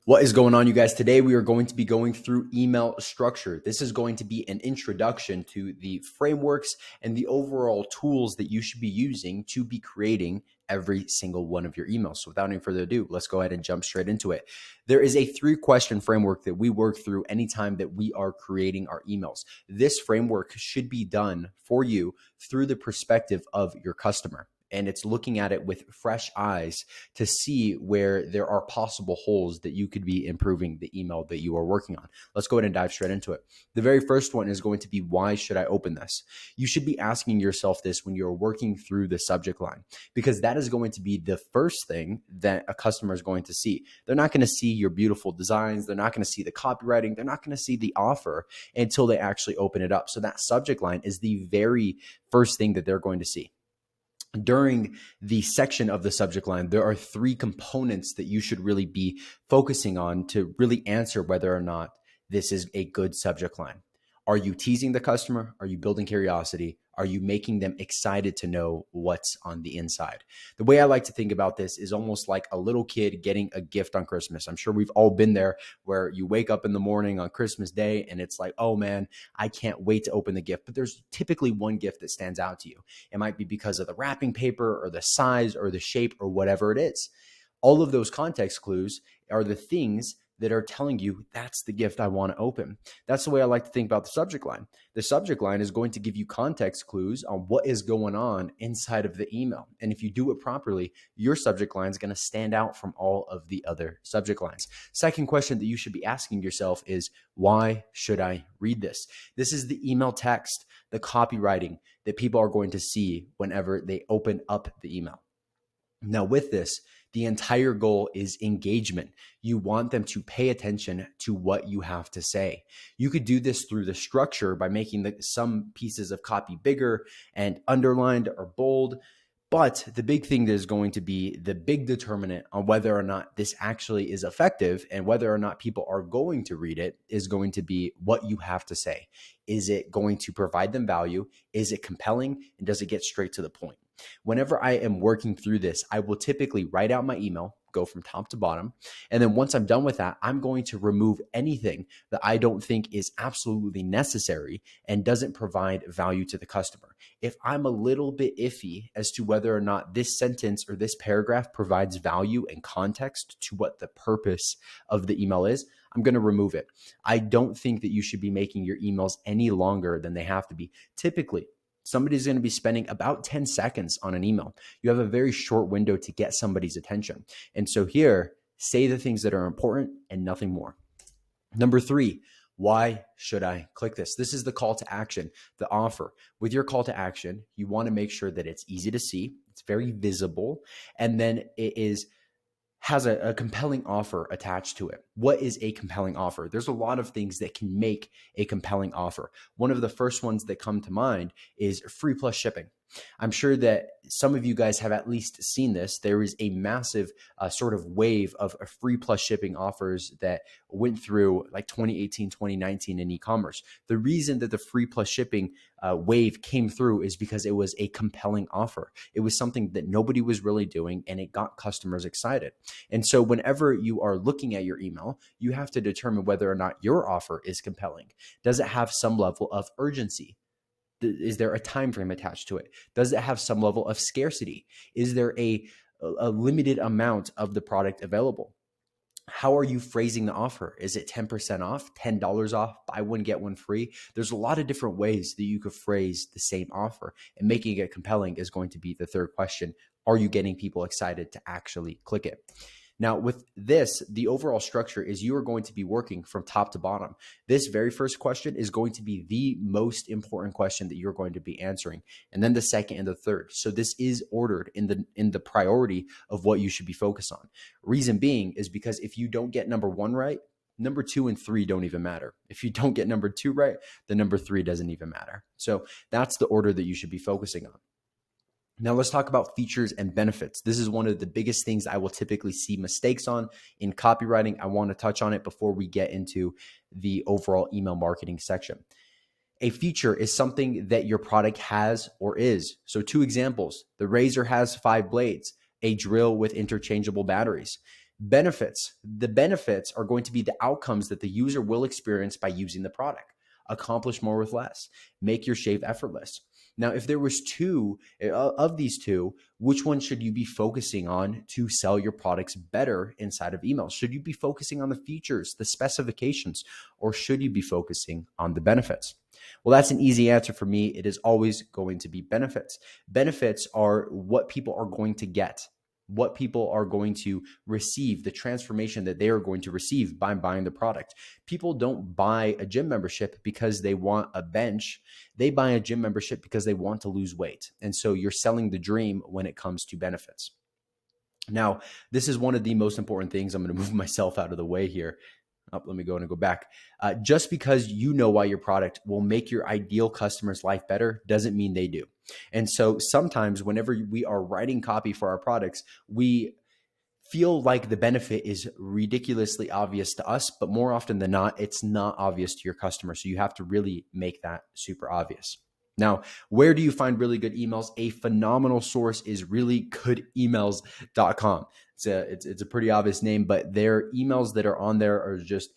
What is going on, you guys? Today we are going to be going through email structure. This is going to be an introduction to the frameworks and the overall tools that you should be using to be creating every single one of your emails. So without any further ado, let's go ahead and jump straight into it. There is a 3-question framework that we work through anytime that we are creating our emails. This framework should be done for you through the perspective of your customer. And it's looking at it with fresh eyes to see where there are possible holes that you could be improving the email that you are working on. Let's go ahead and dive straight into it. The very first one is going to be, why should I open this? You should be asking yourself this when you're working through the subject line, because that is going to be the first thing that a customer is going to see. They're not going to see your beautiful designs. They're not going to see the copywriting. They're not going to see the offer until they actually open it up. So that subject line is the very first thing that they're going to see. During the section of the subject line, there are 3 components that you should really be focusing on to really answer whether or not this is a good subject line. Are you teasing the customer? Are you building curiosity? Are you making them excited to know what's on the inside? The way I like to think about this is almost like a little kid getting a gift on Christmas. I'm sure we've all been there, where you wake up in the morning on Christmas Day and it's like, oh man, I can't wait to open the gift. But there's typically one gift that stands out to you. It might be because of the wrapping paper or the size or the shape or whatever it is. All of those context clues are the things that are telling you that's the gift I want to open. That's the way I like to think about the subject line. The subject line is going to give you context clues on what is going on inside of the email. And if you do it properly, your subject line is going to stand out from all of the other subject lines. Second question that you should be asking yourself is, why should I read this? This is the email text, the copywriting that people are going to see whenever they open up the email. Now with this, the entire goal is engagement. You want them to pay attention to what you have to say. You could do this through the structure by making some pieces of copy bigger and underlined or bold. But the big thing that is going to be the big determinant on whether or not this actually is effective and whether or not people are going to read it is going to be what you have to say. Is it going to provide them value? Is it compelling? And does it get straight to the point? Whenever I am working through this, I will typically write out my email, go from top to bottom. And then once I'm done with that, I'm going to remove anything that I don't think is absolutely necessary and doesn't provide value to the customer. If I'm a little bit iffy as to whether or not this sentence or this paragraph provides value and context to what the purpose of the email is, I'm going to remove it. I don't think that you should be making your emails any longer than they have to be. Typically, somebody's going to be spending about 10 seconds on an email. You have a very short window to get somebody's attention. And so here, say the things that are important and nothing more. Number 3, why should I click this? This is the call to action, the offer. With your call to action, you want to make sure that it's easy to see, it's very visible, and then has a compelling offer attached to it. What is a compelling offer? There's a lot of things that can make a compelling offer. One of the first ones that come to mind is free plus shipping. I'm sure that some of you guys have at least seen this. There is a massive sort of wave of free plus shipping offers that went through like 2018, 2019 in e-commerce. The reason that the free plus shipping wave came through is because it was a compelling offer. It was something that nobody was really doing, and it got customers excited. And so whenever you are looking at your email, you have to determine whether or not your offer is compelling. Does it have some level of urgency? Is there a time frame attached to it? Does it have some level of scarcity? Is there a limited amount of the product available? How are you phrasing the offer? Is it 10% off, $10 off, buy one, get one free? There's a lot of different ways that you could phrase the same offer, and making it compelling is going to be the third question. Are you getting people excited to actually click it? Now, with this, the overall structure is you are going to be working from top to bottom. This very first question is going to be the most important question that you're going to be answering, and then the second and the third. So this is ordered in the priority of what you should be focused on. Reason being is because if you don't get number 1 right, number 2 and 3 don't even matter. If you don't get number 2 right, the number 3 doesn't even matter. So that's the order that you should be focusing on. Now let's talk about features and benefits. This is one of the biggest things I will typically see mistakes on in copywriting. I want to touch on it before we get into the overall email marketing section. A feature is something that your product has or is. So 2 examples: the razor has 5 blades, a drill with interchangeable batteries. Benefits. The benefits are going to be the outcomes that the user will experience by using the product. Accomplish more with less. Make your shave effortless. Now, if there was two of these two, which one should you be focusing on to sell your products better inside of email? Should you be focusing on the features, the specifications, or should you be focusing on the benefits? Well, that's an easy answer for me. It is always going to be benefits. Benefits are what people are going to get, what people are going to receive, the transformation that they are going to receive by buying the product. People don't buy a gym membership because they want a bench. They buy a gym membership because they want to lose weight. And so you're selling the dream when it comes to benefits. Now, this is one of the most important things. I'm going to move myself out of the way here. Oh, let me go back. Just because you know why your product will make your ideal customer's life better doesn't mean they do. And so sometimes whenever we are writing copy for our products, we feel like the benefit is ridiculously obvious to us, but more often than not, it's not obvious to your customer. So you have to really make that super obvious. Now, where do you find really good emails? A phenomenal source is reallygoodemails.com. It's a pretty obvious name, but their emails that are on there are just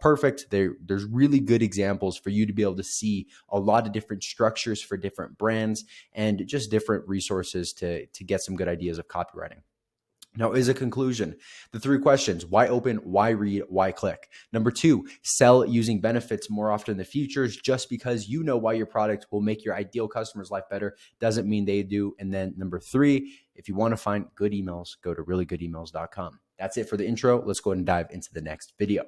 perfect. There's really good examples for you to be able to see a lot of different structures for different brands and just different resources to get some good ideas of copywriting. Now, as a conclusion, the three questions: why open, why read, why click? Number two, sell using benefits more often than features. Just because you know why your product will make your ideal customer's life better doesn't mean they do. And then number three, if you want to find good emails, go to reallygoodemails.com. That's it for the intro. Let's go ahead and dive into the next video.